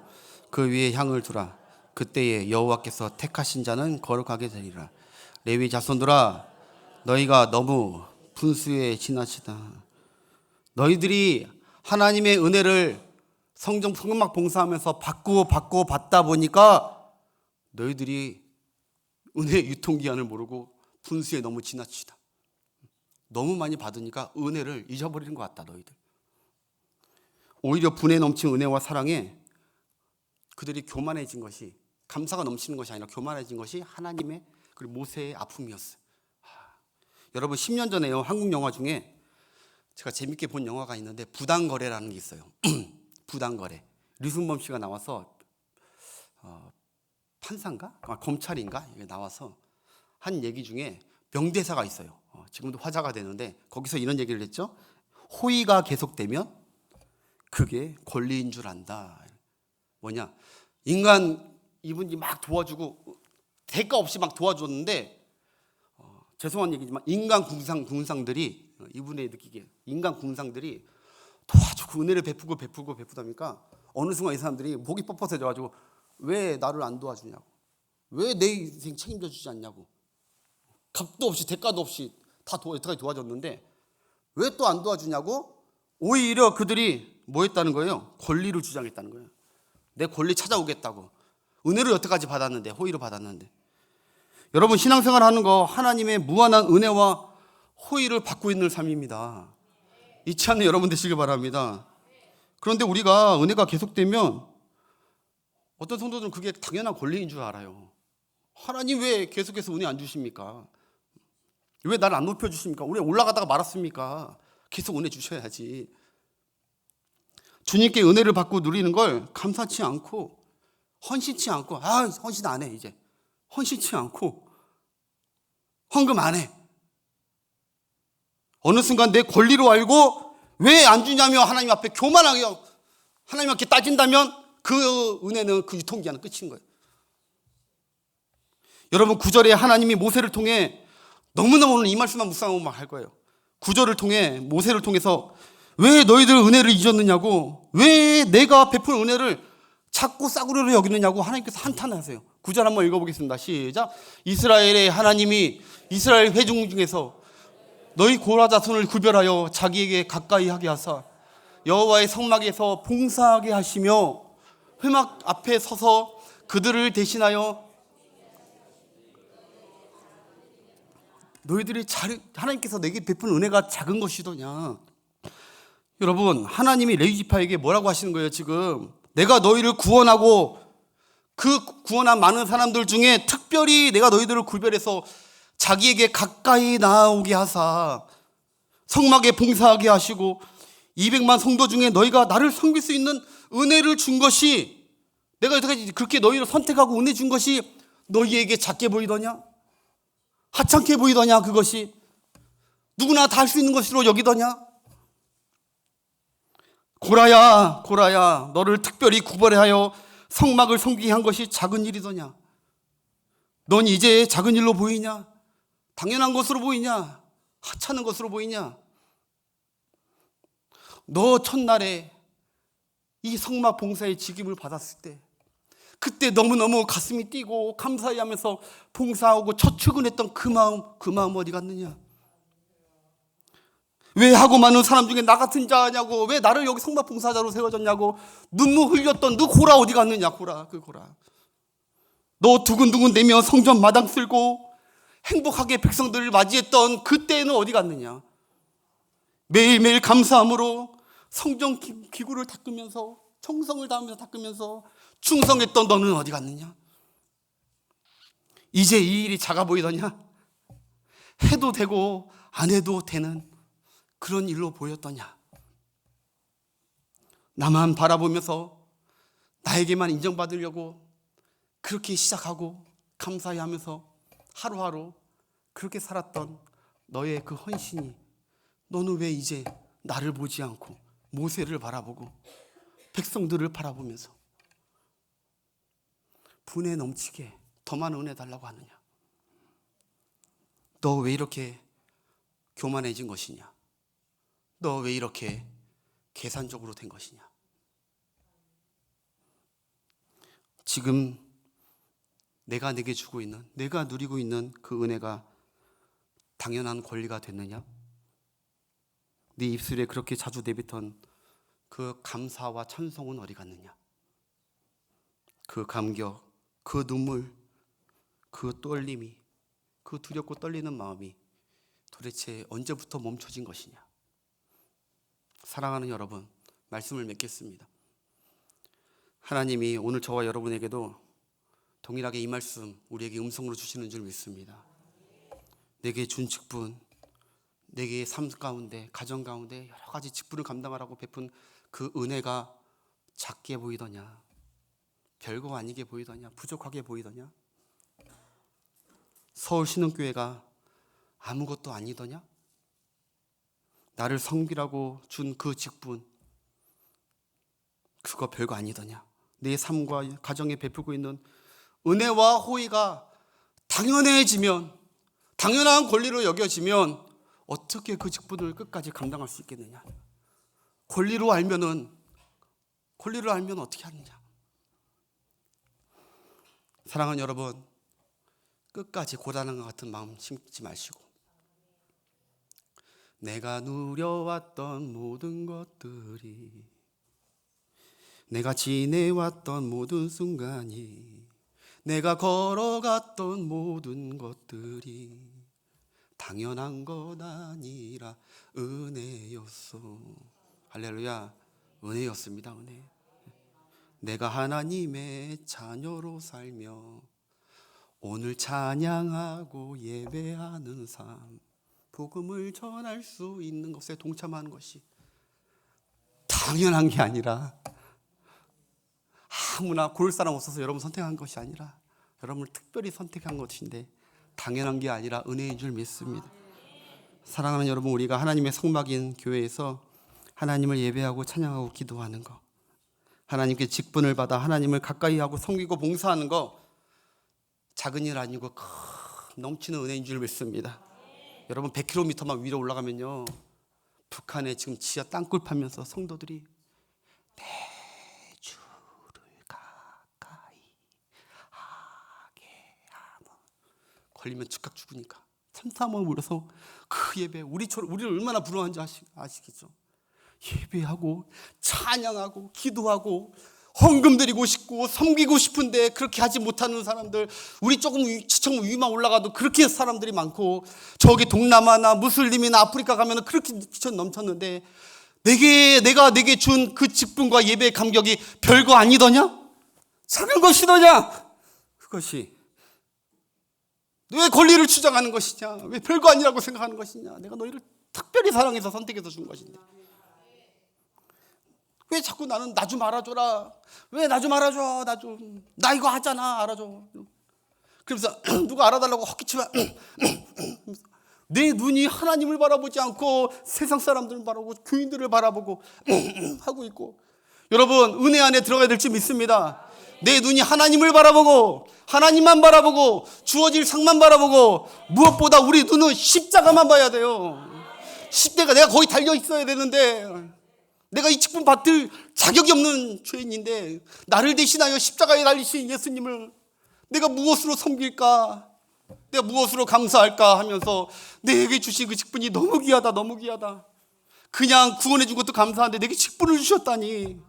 그 위에 향을 두라. 그때에 여호와께서 택하신 자는 거룩하게 되리라. 레위 자손들아, 너희가 너무 분수에 지나치다. 너희들이 하나님의 은혜를 성막 봉사하면서 받고 받다 보니까 너희들이 은혜의 유통기한을 모르고 분수에 너무 지나치다. 너무 많이 받으니까 은혜를 잊어버리는 것 같다, 너희들. 오히려 분에 넘친 은혜와 사랑에 그들이 교만해진 것이, 감사가 넘치는 것이 아니라 교만해진 것이 하나님의 그리고 모세의 아픔이었어요. 여러분, 10년 전에요, 한국 영화 중에 제가 재밌게 본 영화가 있는데 부당거래라는 게 있어요. 부당거래. 류승범 씨가 나와서 판사인가? 검찰인가? 이게 나와서 한 얘기 중에 명대사가 있어요. 지금도 화제가 되는데 거기서 이런 얘기를 했죠. 호의가 계속되면 그게 권리인 줄 안다. 뭐냐? 이분이 막 도와주고 대가 없이 막 도와줬는데, 죄송한 얘기지만 인간 궁상들이, 이분의 느끼기에 인간 궁상들이 도와주고 은혜를 베푸다니까 어느 순간 이 사람들이 목이 뻣뻣해져가지고 왜 나를 안 도와주냐고, 왜 내 인생 책임져 주지 않냐고, 값도 없이 대가도 없이 다 여태까지 도와줬는데 왜 또 안 도와주냐고, 오히려 그들이 뭐 했다는 거예요? 권리를 주장했다는 거예요. 내 권리 찾아오겠다고. 은혜를 여태까지 받았는데, 호의를 받았는데. 여러분, 신앙생활 하는 거 하나님의 무한한 은혜와 호의를 받고 있는 삶입니다. 잊지 않는 여러분 되시길 바랍니다. 그런데 우리가 은혜가 계속되면 어떤 성도들은 그게 당연한 권리인 줄 알아요. 하나님 왜 계속해서 은혜 안 주십니까? 왜 나를 안 높여주십니까? 우리 올라가다가 말았습니까? 계속 은혜 주셔야지. 주님께 은혜를 받고 누리는 걸 감사치 않고 헌신치 않고, 헌신 안 해, 이제. 헌신치 않고 헌금 안 해. 어느 순간 내 권리로 알고 왜 안 주냐며 하나님 앞에 교만하게 하나님 앞에 따진다면 그 은혜는, 그 유통기한은 끝인 거예요. 여러분, 9절에 하나님이 모세를 통해, 너무너무 오늘 이 말씀만 묵상하고 할 거예요. 9절을 통해 모세를 통해서 왜 너희들 은혜를 잊었느냐고, 왜 내가 베푼 은혜를 자꾸 싸구려로 여기느냐고 하나님께서 한탄하세요. 9절 한번 읽어보겠습니다. 시작. 이스라엘의 하나님이 이스라엘 회중 중에서 너희 고라 자손을 구별하여 자기에게 가까이 하게 하사 여호와의 성막에서 봉사하게 하시며 회막 앞에 서서 그들을 대신하여 너희들이 하나님께서 내게 베푼 은혜가 작은 것이더냐. 여러분, 하나님이 레위 지파에게 뭐라고 하시는 거예요? 지금 내가 너희를 구원하고 그 구원한 많은 사람들 중에 특별히 내가 너희들을 구별해서 자기에게 가까이 나오게 하사 성막에 봉사하게 하시고 200만 성도 중에 너희가 나를 섬길 수 있는 은혜를 준 것이, 내가 여태까지 그렇게 너희를 선택하고 은혜 준 것이 너희에게 작게 보이더냐? 하찮게 보이더냐? 그것이 누구나 다 할 수 있는 것으로 여기더냐? 고라야, 너를 특별히 구별하여 성막을 섬기게 한 것이 작은 일이더냐? 넌 이제 작은 일로 보이냐? 당연한 것으로 보이냐? 하찮은 것으로 보이냐? 너 첫날에 이 성막 봉사의 직임을 받았을 때, 그때 너무너무 가슴이 뛰고 감사히 하면서 봉사하고 첫 출근했던 그 마음 어디 갔느냐? 왜 하고 많은 사람 중에 나 같은 자냐고, 왜 나를 여기 성막 봉사자로 세워졌냐고 눈물 흘렸던 너 고라 어디 갔느냐? 고라. 너 두근두근 대며 성전 마당 쓸고 행복하게 백성들을 맞이했던 그때는 어디 갔느냐? 매일매일 감사함으로 성전 기구를 닦으면서 청성을 다하면서 닦으면서 충성했던 너는 어디 갔느냐? 이제 이 일이 작아 보이더냐? 해도 되고 안 해도 되는 그런 일로 보였더냐? 나만 바라보면서 나에게만 인정받으려고 그렇게 시작하고 감사히 하면서 하루하루 그렇게 살았던 너의 그 헌신이, 너는 왜 이제 나를 보지 않고 모세를 바라보고 백성들을 바라보면서 분에 넘치게 더 많은 은혜 달라고 하느냐? 너 왜 이렇게 교만해진 것이냐? 너 왜 이렇게 계산적으로 된 것이냐? 지금 내가 내게 주고 있는, 내가 누리고 있는 그 은혜가 당연한 권리가 됐느냐? 네 입술에 그렇게 자주 내뱉던 그 감사와 찬송은 어디 갔느냐? 그 감격, 그 눈물, 그 떨림이, 그 두렵고 떨리는 마음이 도대체 언제부터 멈춰진 것이냐? 사랑하는 여러분, 말씀을 맺겠습니다. 하나님이 오늘 저와 여러분에게도 동일하게 이 말씀 우리에게 음성으로 주시는 줄 믿습니다. 내게 준 직분, 내게 삶 가운데, 가정 가운데 여러 가지 직분을 감당하라고 베푼 그 은혜가 작게 보이더냐? 별거 아니게 보이더냐? 부족하게 보이더냐? 서울신흥교회가 아무것도 아니더냐? 나를 섬기라고 준 그 직분, 그거 별거 아니더냐? 내 삶과 가정에 베풀고 있는 은혜와 호의가 당연해지면, 당연한 권리로 여겨지면 어떻게 그 직분을 끝까지 감당할 수 있겠느냐? 권리로 알면 어떻게 하느냐? 사랑하는 여러분, 끝까지 고단한 것 같은 마음 심지 마시고, 내가 누려왔던 모든 것들이, 내가 지내왔던 모든 순간이, 내가 걸어갔던 모든 것들이 당연한 것 아니라 은혜였어. 할렐루야. 은혜였습니다. 은혜. 내가 하나님의 자녀로 살며 오늘 찬양하고 예배하는 삶, 복음을 전할 수 있는 것에 동참하는 것이 당연한 게 아니라, 아무나 고를 사람 없어서 여러분 선택한 것이 아니라 여러분을 특별히 선택한 것인데 당연한 게 아니라 은혜인 줄 믿습니다. 사랑하는 여러분, 우리가 하나님의 성막인 교회에서 하나님을 예배하고 찬양하고 기도하는 거, 하나님께 직분을 받아 하나님을 가까이 하고 섬기고 봉사하는 거 작은 일 아니고 큰 넘치는 은혜인 줄 믿습니다. 여러분 100km만 위로 올라가면요, 북한에 지금 지하 땅굴 파면서 성도들이 내 주를 가까이 하게 하면, 걸리면 즉각 죽으니까 참삼을 울어서 그 예배, 우리를 얼마나 부러워하는지 아시겠죠? 예배하고 찬양하고 기도하고 헌금 드리고 싶고 섬기고 싶은데 그렇게 하지 못하는 사람들, 우리 조금 지청 위만 올라가도 그렇게 사람들이 많고, 저기 동남아나 무슬림이나 아프리카 가면 그렇게 지천 넘쳤는데 내가 내게 준 그 직분과 예배의 감격이 별거 아니더냐? 작은 것이더냐? 그것이 왜 권리를 주장하는 것이냐? 왜 별거 아니라고 생각하는 것이냐? 내가 너희를 특별히 사랑해서 선택해서 준 것인데 왜 자꾸 나는 나 좀 알아줘라, 왜 나 좀 알아줘, 나 이거 하잖아, 알아줘. 그러면서 누가 알아달라고 헛기치면 내 눈이 하나님을 바라보지 않고 세상 사람들을 바라보고 교인들을 바라보고 하고 있고, 여러분 은혜 안에 들어가야 될 줄 믿습니다. 내 눈이 하나님을 바라보고 하나님만 바라보고 주어질 상만 바라보고, 무엇보다 우리 눈은 십자가만 봐야 돼요. 십자가, 내가 거기 달려 있어야 되는데, 내가 이 직분 받을 자격이 없는 죄인인데 나를 대신하여 십자가에 달리신 예수님을 내가 무엇으로 섬길까, 내가 무엇으로 감사할까 하면서 내게 주신 그 직분이 너무 귀하다, 너무 귀하다. 그냥 구원해 준 것도 감사한데 내게 직분을 주셨다니,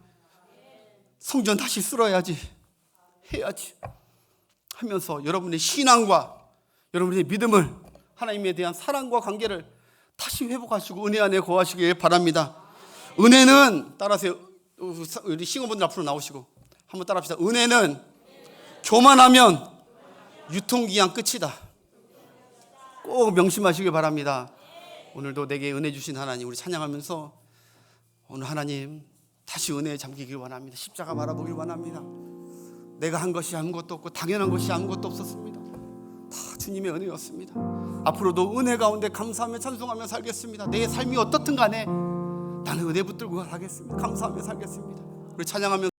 성전 다시 쓸어야지, 해야지. 하면서 여러분의 신앙과 여러분의 믿음을, 하나님에 대한 사랑과 관계를 다시 회복하시고 은혜 안에 거하시길 바랍니다. 은혜는, 따라하세요. 우리 싱어분들 앞으로 나오시고 한번 따라합시다. 은혜는 교만하면 유통기한 끝이다. 꼭 명심하시길 바랍니다. 오늘도 내게 은혜 주신 하나님, 우리 찬양하면서 오늘 하나님 다시 은혜에 잠기길 원합니다. 십자가 바라보길 원합니다. 내가 한 것이 아무것도 없고 당연한 것이 아무것도 없었습니다. 다 주님의 은혜였습니다. 앞으로도 은혜 가운데 감사하며 찬송하며 살겠습니다. 내 삶이 어떻든 간에 나는 은혜 붙들고 살겠습니다. 감사하며 살겠습니다. 우리 찬양하며